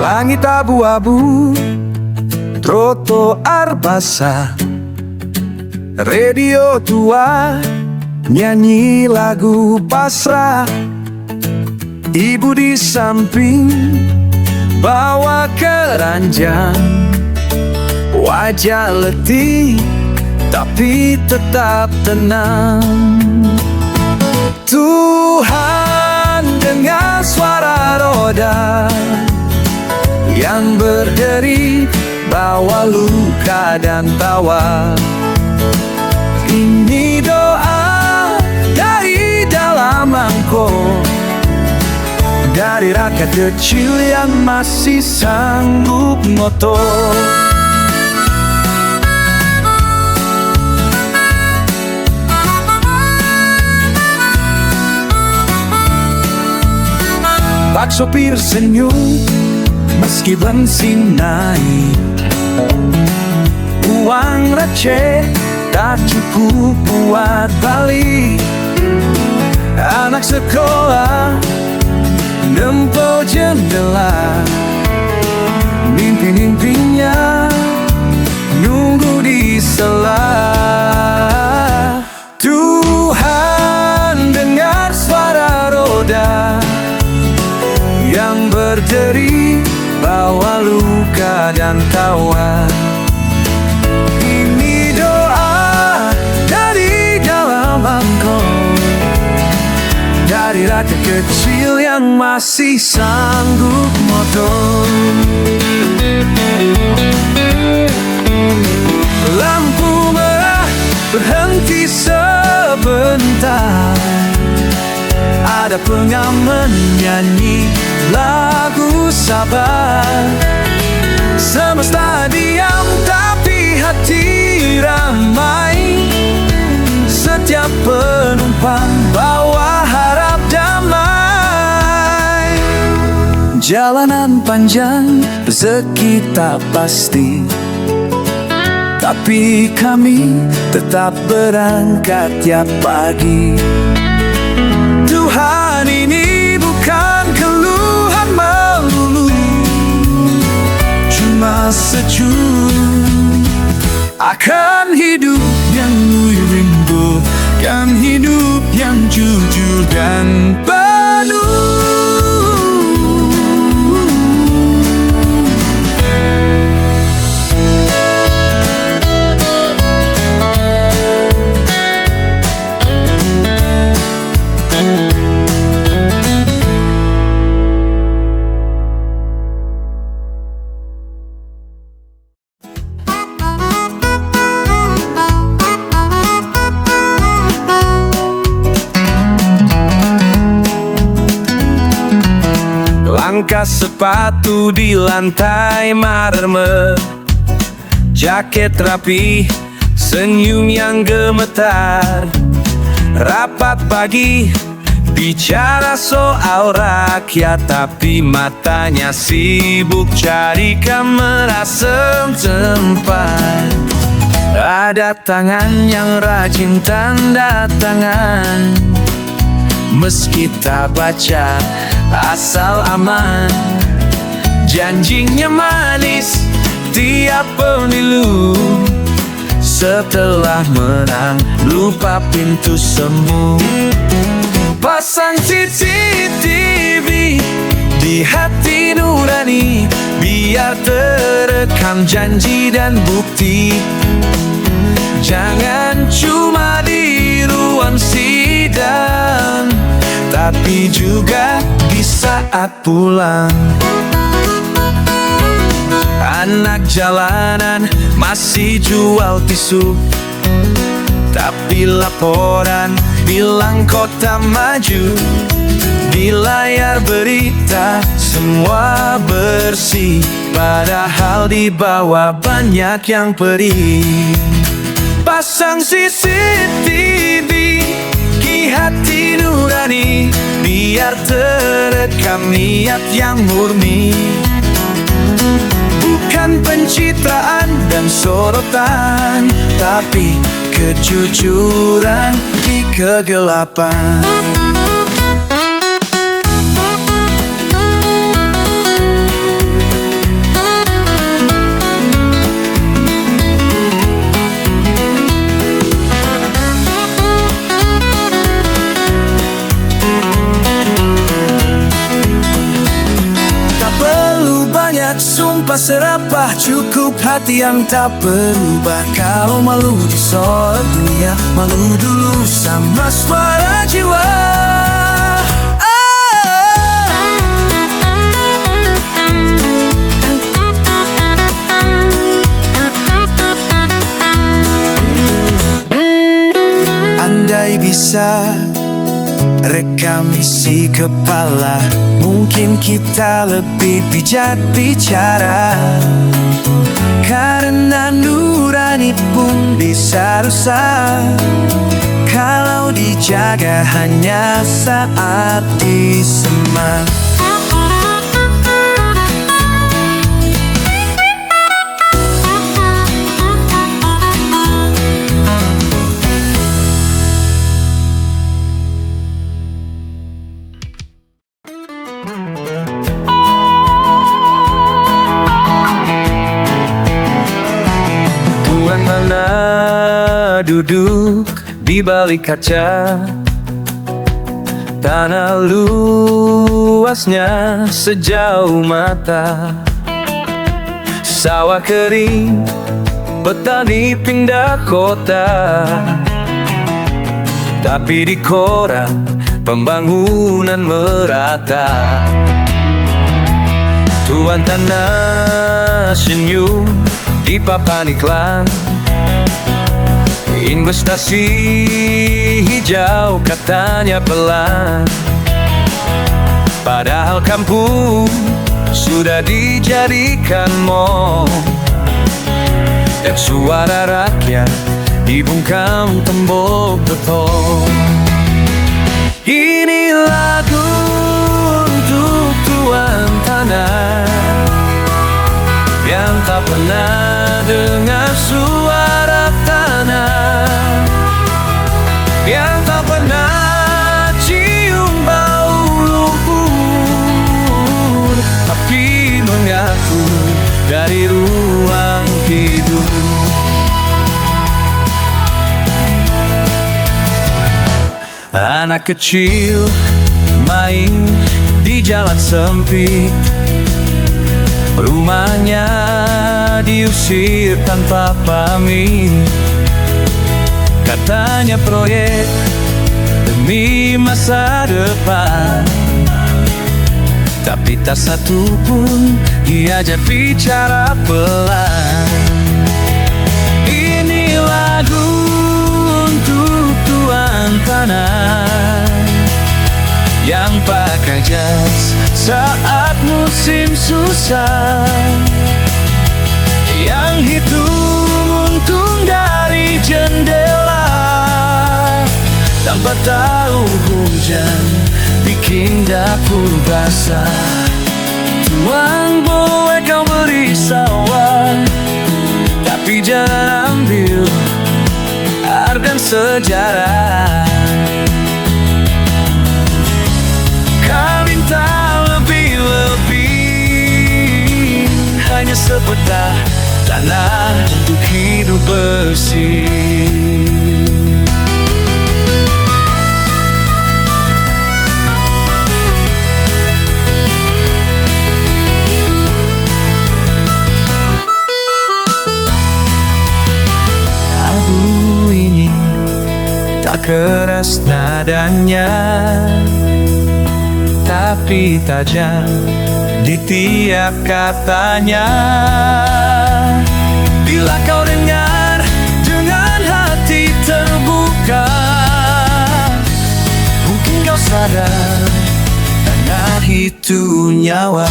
Langit abu-abu, trotoar basah, radio tua nyanyi lagu pasrah. Ibu di samping bawa keranjang, wajah letih tapi tetap tenang. Tuhan dengar suara roda yang berderi, bawa luka dan tawa. Ini doa dari dalam mangkok, dari rakyat kecil yang masih sanggup ngotot. Pak sopir senyum meski bensin naik, uang receh tak cukup buat balik. Anak sekolah nempel jendela, mimpi-mimpinya nunggu di sela. Tuhan dengar suara roda yang berderi, bawa luka dan tawa. Ini doa dari dalam mangkok, dari rakyat kecil yang masih sanggup motor. Lampu merah berhenti sebentar, ada pengamen nyanyi lagu sabar. Semesta diam tapi hati ramai, setiap penumpang bawa harap damai. Jalanan panjang, rezeki tak pasti, tapi kami tetap berangkat tiap pagi. Tuhan, ini bukan keluhan melulu, cuma sejuk akan hidup yang rindu, kan hidup yang jujur dan penuh. Langkah sepatu di lantai marmer, jaket rapi, senyum yang gemetar. Rapat pagi, bicara soal rakyat, tapi matanya sibuk cari kamera setempat. Ada tangan yang rajin tanda tangan, meski tak baca asal aman. Janjinya manis tiap pemilu, setelah menang lupa pintu semu. Pasang CCTV di hati nurani, biar terekam janji dan bukti. Jangan cuma di ruang sidang, tapi juga di saat pulang. Anak jalanan masih jual tisu, tapi laporan bilang kota maju. Di layar berita semua bersih, padahal di bawah banyak yang perih. Pasang CCTV di hati nurani, biar terekam niat yang murni. Bukan bukan pencitraan dan sorotan, tapi kejujuran di kegelapan. Sumpah serapah, cukup hati yang tak berubah. Kalau malu disorot dunia, malu dulu sama suara jiwa. Andai bisa rekam isi kepala, mungkin kita lebih bijak bicara. Karena nurani pun bisa rusak kalau dijaga hanya saat disemak. Duduk di balik kaca, tanah luasnya sejauh mata. Sawah kering, petani pindah kota, tapi di koran pembangunan merata. Tuan tanah senyum di papan iklan, investasi hijau katanya pelan. Padahal kampung sudah dijadikan mall, dan suara rakyat dibungkam tembok beton. Ini lagu untuk tuan tanah yang tak pernah dengar suara tanah, yang tak pernah cium bau lumpur, tapi mengaku dari ruang hidup. Anak kecil main di jalan sempit, rumahnya diusir tanpa pamit. Katanya proyek demi masa depan, tapi tak satu pun diajak bicara pelan. Ini lagu untuk tuan tanah yang pakai jas saat musim susah, yang hitung untung dari jendela tanpa tahu hujan bikin dapur basah. Tuan, boleh kau beri sawah, tapi jangan ambil art dan sejarah. Kau minta lebih-lebih, hanya sepetah tanah untuk hidup bersih. Lagu ini tak keras nadanya, tapi tajam di tiap katanya. Bila kau dengar dengan hati terbuka, mungkin kau sadar tanah itu nyawa.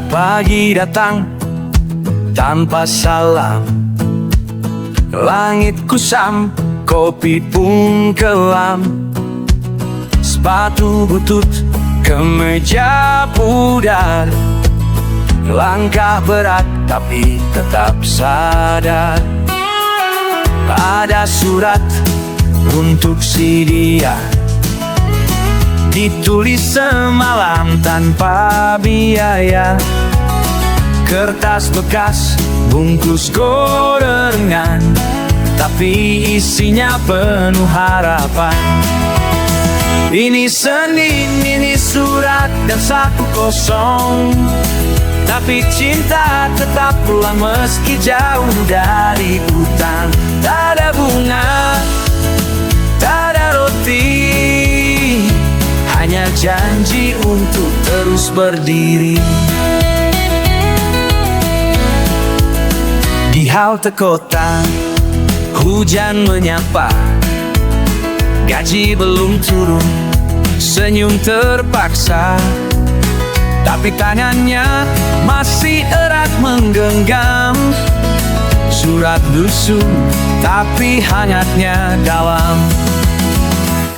Pagi datang tanpa salam, langit kusam, kopi pun kelam. Sepatu butut, kemeja pudar, langkah berat tapi tetap sadar. Ada surat untuk si dia, ditulis semalam tanpa biaya. Kertas bekas, bungkus gorengan, tapi isinya penuh harapan. Ini Senin, ini surat dan saku kosong, tapi cinta tetap pulang meski jauh dari hutan. Tak ada bunga, tak ada roti, hanya janji untuk terus berdiri. Di halte kota, hujan menyapa, gaji belum turun, senyum terpaksa, tapi tangannya masih erat menggenggam surat lusuh, tapi hangatnya dalam.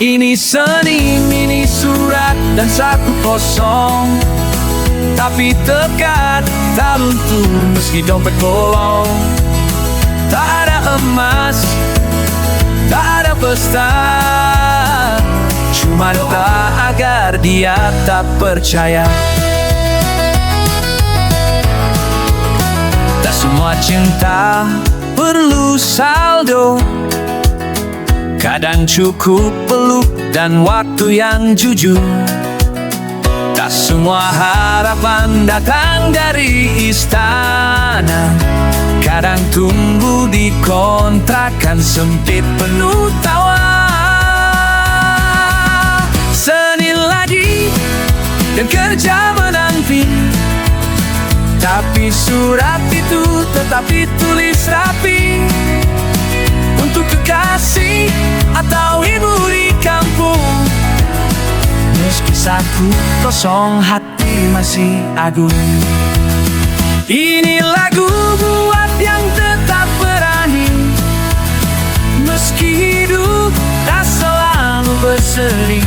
Ini Senin, ini surat dan saku kosong, tapi tekat, tak luntur meski dompet bolong. Tak ada emas, tak ada pesta, cuma doa agar dia tak percaya. Tak semua cinta perlu saldo, kadang cukup peluk dan waktu yang jujur. Tak semua harapan datang dari istana, kadang tumbuh di kontrakan sempit penuh tawa. Senin lagi dan kerja menanti, tapi surat itu tetap ditulis rapi, untuk kekasih atau ibu di kampung. Meski saku kosong, hati masih agung. Ini lagu buat yang tetap berani, meski hidup tak selalu berseri,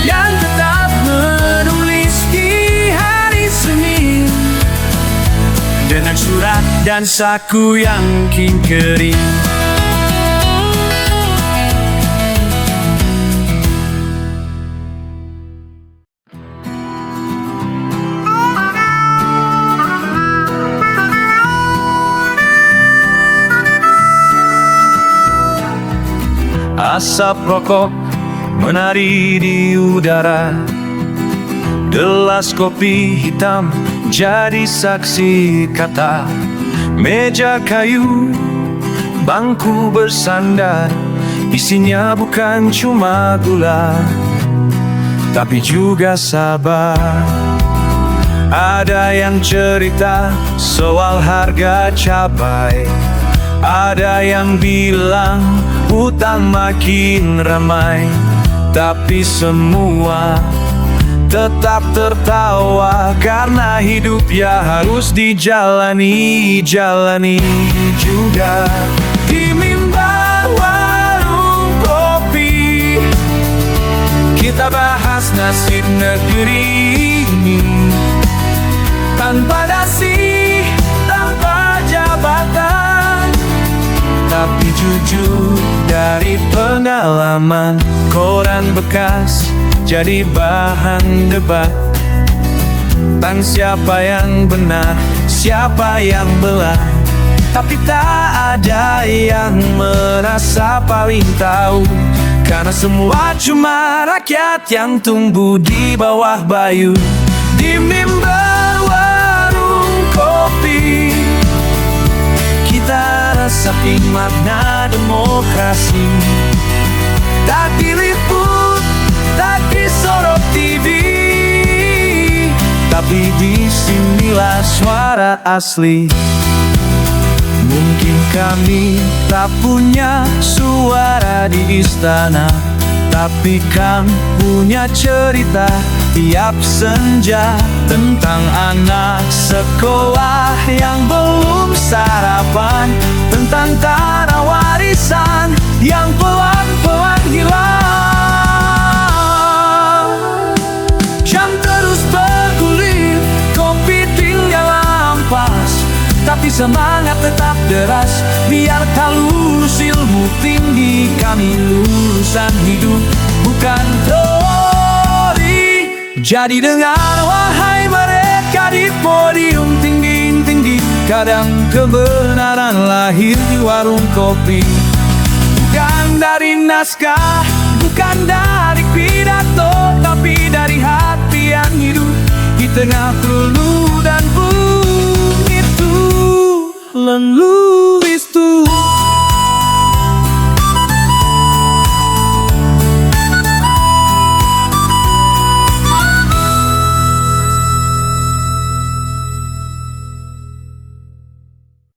yang tetap menulis di hari Senin dengan surat dan saku yang kering. Asap rokok menari di udara, gelas kopi hitam jadi saksi kata. Meja kayu, bangku bersandar, isinya bukan cuma gula, tapi juga sabar. Ada yang cerita soal harga cabai, ada yang bilang hutan makin ramai, tapi semua tetap tertawa karena hidup ya harus dijalani, jalani juga. Di mimbar warung kopi, kita bahas nasib negeri ini, tanpa dasi, tanpa jabatan, tapi jujur dari pengalaman. Koran bekas jadi bahan debat tentang siapa yang benar, siapa yang belah, tapi tak ada yang merasa paling tahu, karena semua cuma rakyat yang tumbuh di bawah bayu. Di mimbar warung kopi, kita resapi makna demokrasi, tak diliput, tak disorot TV, tapi disinilah suara asli. Mungkin kami tak punya suara di istana, tapi kan punya cerita tiap senja, tentang anak sekolah yang belum sarapan, tentang tanah warisan yang pelan-pelan hilang. Jam terus bergulir, kopi tinggal ampas, tapi semangat tetap deras. Biar tak lulus ilmu tinggi, kami lulusan hidup bukan teori. Jadi dengar wahai mereka di podium tinggi-tinggi, kadang kebenaran lahir di warung kopi. Bukan dari naskah, bukan dari pidato, tapi dari hati yang hidup di tengah peluru